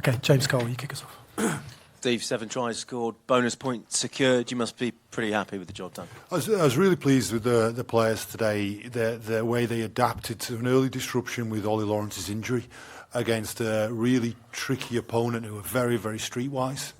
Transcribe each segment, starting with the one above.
Okay, James Cole, you kick us off. Steve, 7 tries scored, bonus point secured. You must be pretty happy with the job done. I was really pleased with the players today, the way they adapted to an early disruption with Ollie Lawrence's injury against a really tricky opponent who were very, very streetwise,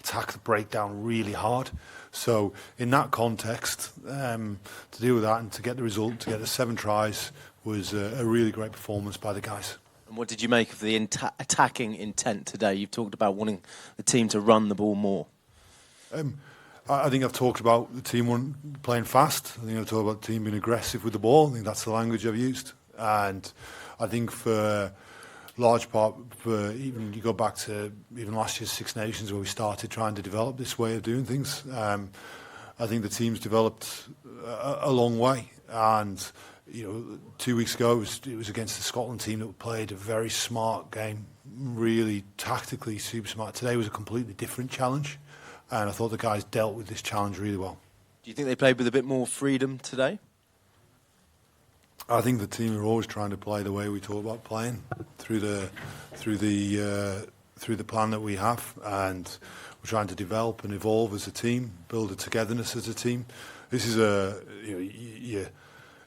attacked the breakdown really hard. So in that context, to deal with that and to get the result, to get the 7 tries, was a really great performance by the guys. And what did you make of the attacking intent today? You've talked about wanting the team to run the ball more. I think I've talked about the team playing fast. I think I've talked about the team being aggressive with the ball. I think that's the language I've used. And I think for large part, for even you go back to even last year's Six Nations where we started trying to develop this way of doing things. I think the team's developed a long way. And 2 weeks ago it was against the Scotland team that played a very smart game, really tactically super smart. Today was a completely different challenge, and I thought the guys dealt with this challenge really well. Do you think they played with a bit more freedom today? I think the team are always trying to play the way we talk about playing through the plan that we have, and we're trying to develop and evolve as a team, build a togetherness as a team. This is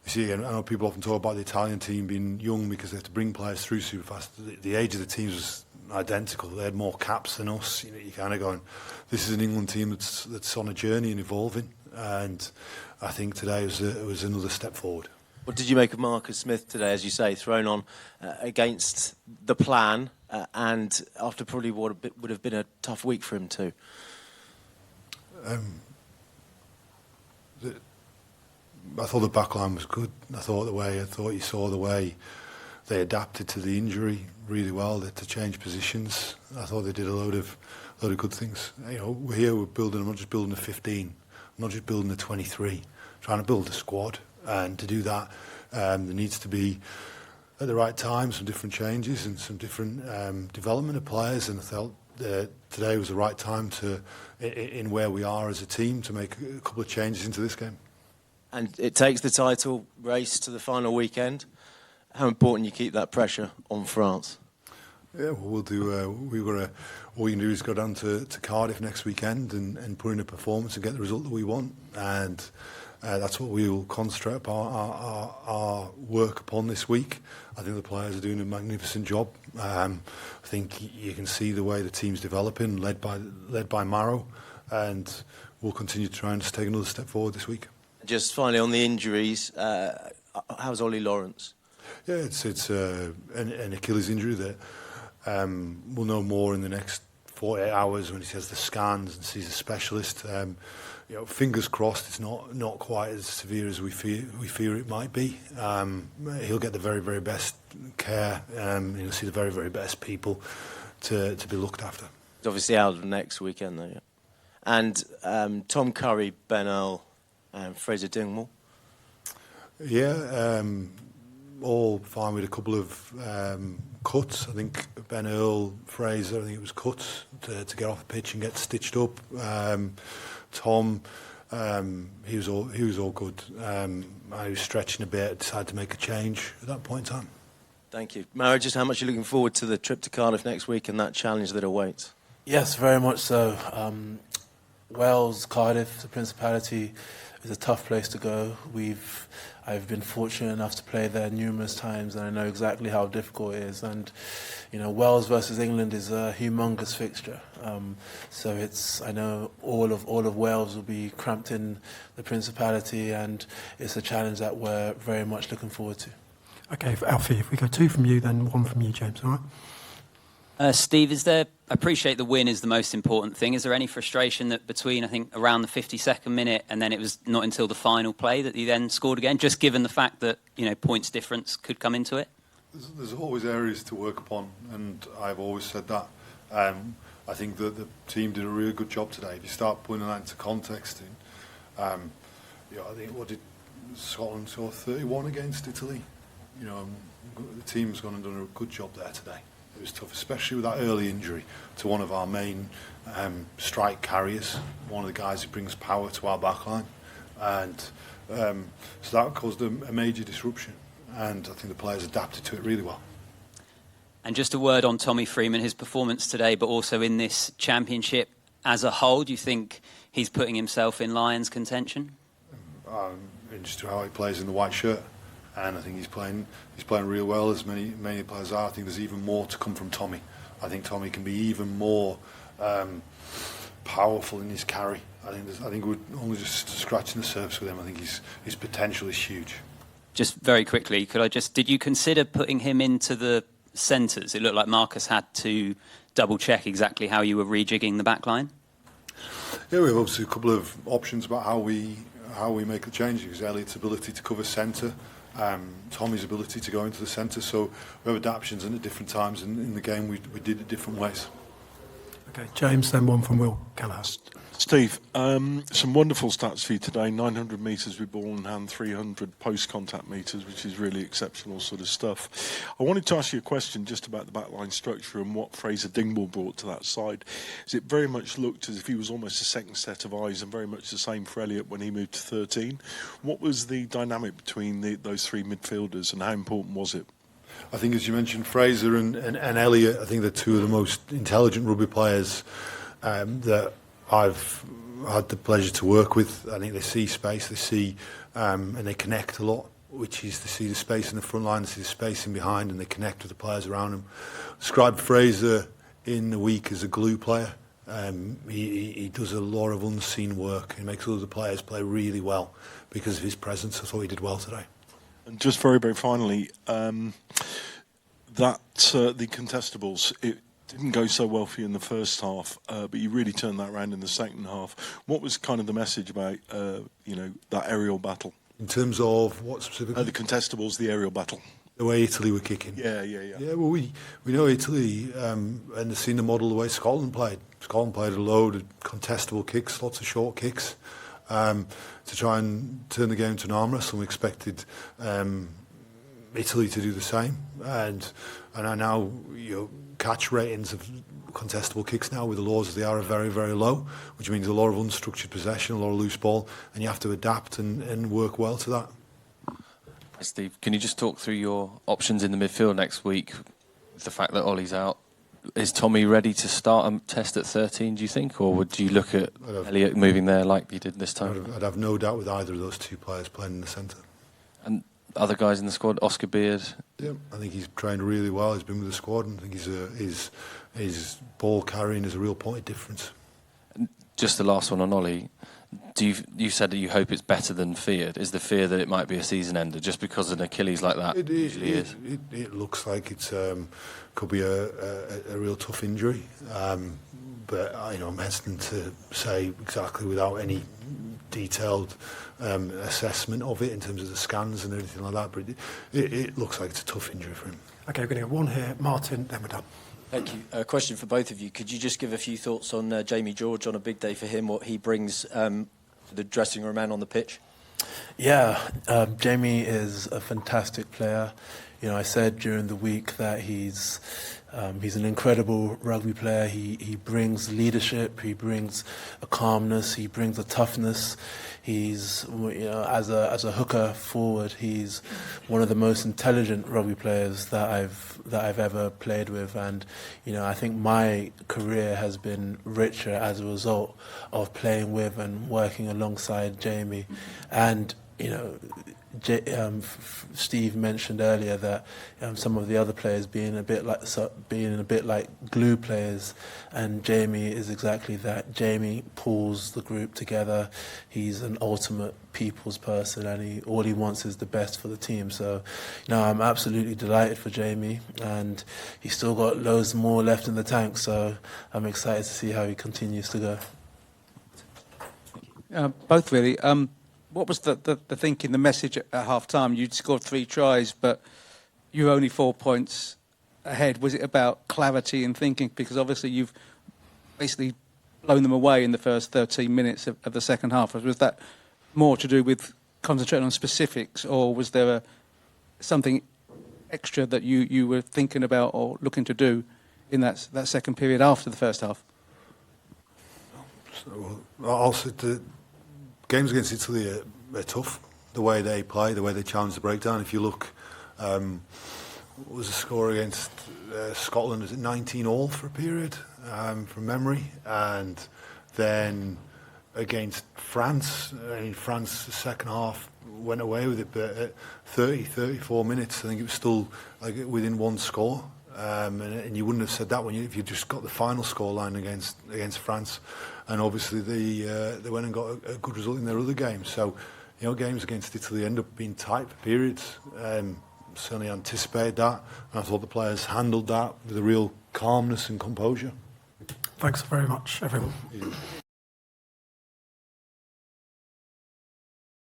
you see, I know people often talk about the Italian team being young because they have to bring players through super fast. The age of the teams was identical. They had more caps than us. You're kind of going, this is an England team that's on a journey and evolving. And I think today was another step forward. What did you make of Marcus Smith today, as you say, thrown on against the plan and after probably what would have been a tough week for him too? I thought the backline was good. I thought you saw the way they adapted to the injury really well. They had to change positions. I thought they did a load of good things. We're building. I'm not just building a 15. I'm not just building a 23. Trying to build a squad, and to do that, there needs to be at the right time some different changes and some different development of players. And I felt today was the right time in where we are as a team to make a couple of changes into this game. And it takes the title race to the final weekend. How important you keep that pressure on France? Yeah, well, we'll do. All you can do is go down to Cardiff next weekend and put in a performance and get the result that we want. And that's what we will concentrate our work upon this week. I think the players are doing a magnificent job. I think you can see the way the team's developing, led by Maro, and we'll continue to try and just take another step forward this week. Just finally on the injuries, how's Ollie Lawrence? Yeah, it's an Achilles injury that we'll know more in the next 48 hours when he has the scans and sees a specialist. Fingers crossed it's not quite as severe as we fear it might be. He'll get the very, very best care. He'll see the very, very best people to be looked after. He's obviously out next weekend though, yeah. And Tom Curry, Ben Earl, and Fraser Dingwall? Yeah, all fine with a couple of cuts. I think Ben Earl, Fraser, I think it was cuts to get off the pitch and get stitched up. Tom, he was all good. I was stretching a bit, decided to make a change at that point in time. Thank you. Maro, just how much are you looking forward to the trip to Cardiff next week and that challenge that awaits? Yes, very much so. Wales, Cardiff, the Principality is a tough place to go. I've been fortunate enough to play there numerous times, and I know exactly how difficult it is. And Wales versus England is a humongous fixture. So I know all of Wales will be cramped in the Principality, and it's a challenge that we're very much looking forward to. Okay, Alfie, if we go 2 from you, then 1 from you, James. All right. Steve, I appreciate the win is the most important thing. Is there any frustration that between, I think, around the 52nd minute and then it was not until the final play that you then scored again, just given the fact that, points difference could come into it? There's always areas to work upon, and I've always said that. I think that the team did a really good job today. If you start putting that into context, I think, what did Scotland score 31 against Italy? The team's gone and done a good job there today. It was tough, especially with that early injury to one of our main strike carriers, one of the guys who brings power to our backline. And so that caused a major disruption. And I think the players adapted to it really well. And just a word on Tommy Freeman, his performance today, but also in this championship as a whole. Do you think he's putting himself in Lions contention? Interested how he plays in the white shirt, and I think he's playing real well, as many players are. I think there's even more to come from Tommy. I think Tommy can be even more powerful in his carry. I think we're only just scratching the surface with him. I think his potential is huge. Just very quickly, did you consider putting him into the centres? It looked like Marcus had to double check exactly how you were rejigging the back line. Yeah, we have obviously a couple of options about how we make the change. Because Elliot's ability to cover centre, Tommy's ability to go into the centre. So we have adaptations, and at different times in the game we did it different ways. Okay, James, then one from Will Kelleher. Steve, some wonderful stats for you today. 900 metres with ball in hand, 300 post-contact metres, which is really exceptional sort of stuff. I wanted to ask you a question just about the backline structure and what Fraser Dingwall brought to that side. It very much looked as if he was almost a second set of eyes, and very much the same for Elliot when he moved to 13. What was the dynamic between those three midfielders, and how important was it? I think, as you mentioned, Fraser and Elliot, I think they're two of the most intelligent rugby players that I've had the pleasure to work with. I think they see space, they see and they connect a lot, which is to see the space in the front line, to see the space in behind, and they connect with the players around them. Described Fraser in the week as a glue player. He does a lot of unseen work. He makes all the players play really well because of his presence. I thought he did well today. And just very, very finally, the contestables, it didn't go so well for you in the first half, but you really turned that around in the second half. What was kind of the message about, that aerial battle? In terms of what specifically? The contestables, the aerial battle. The way Italy were kicking. Yeah. Yeah, well, we know Italy, and they've seen the model the way Scotland played. Scotland played a load of contestable kicks, lots of short kicks, to try and turn the game to an arm wrestle. We expected Italy to do the same, and I now catch ratings of contestable kicks now with the laws as they are very, very low, which means a lot of unstructured possession, a lot of loose ball, and you have to adapt and work well to that. Steve, can you just talk through your options in the midfield next week with the fact that Ollie's out? Is Tommy ready to start a test at 13, do you think, or would you look at Elliot moving there like you did this time? I'd have no doubt with either of those two players playing in the centre. And other guys in the squad, Oscar Beard? Yeah, I think he's trained really well. He's been with the squad, and I think his ball carrying is a real point of difference. And just the last one on Ollie. You said that you hope it's better than feared. Is the fear that it might be a season ender just because an Achilles like that usually is? It looks like it's could be a real tough injury, but I'm hesitant to say exactly without any detailed assessment of it in terms of the scans and everything like that. But it looks like it's a tough injury for him. Okay, we're going to get one here. Martin, then we're done. Thank you. A question for both of you. Could you just give a few thoughts on Jamie George on a big day for him, what he brings to the dressing room and on the pitch? Yeah, Jamie is a fantastic player. I said during the week that he's an incredible rugby player. He brings leadership, he brings a calmness, he brings a toughness. He's, as a hooker forward, he's one of the most intelligent rugby players that I've ever played with, and I think my career has been richer as a result of playing with and working alongside Jamie. And Steve mentioned earlier that some of the other players being a bit like glue players, and Jamie is exactly that. Jamie pulls the group together. He's an ultimate people's person, and all he wants is the best for the team. So, I'm absolutely delighted for Jamie, and he's still got loads more left in the tank. So I'm excited to see how he continues to go. Both really. What was the thinking, the message at half-time? You'd scored 3 tries, but you were only 4 points ahead. Was it about clarity and thinking? Because obviously you've basically blown them away in the first 13 minutes of the second half. Was that more to do with concentrating on specifics, or was there something extra that you were thinking about or looking to do in that second period after the first half? So, also the games against Italy are tough. The way they play, the way they challenge the breakdown. If you look, what was the score against Scotland? Is it 19-all for a period, from memory? And then against France, France, the second half went away with it, but at 34 minutes, I think it was still like within one score. And you wouldn't have said that if you just got the final scoreline against France. And obviously they went and got a good result in their other games. So, games against Italy end up being tight for periods. Certainly anticipated that, and I thought the players handled that with a real calmness and composure. Thanks very much, everyone.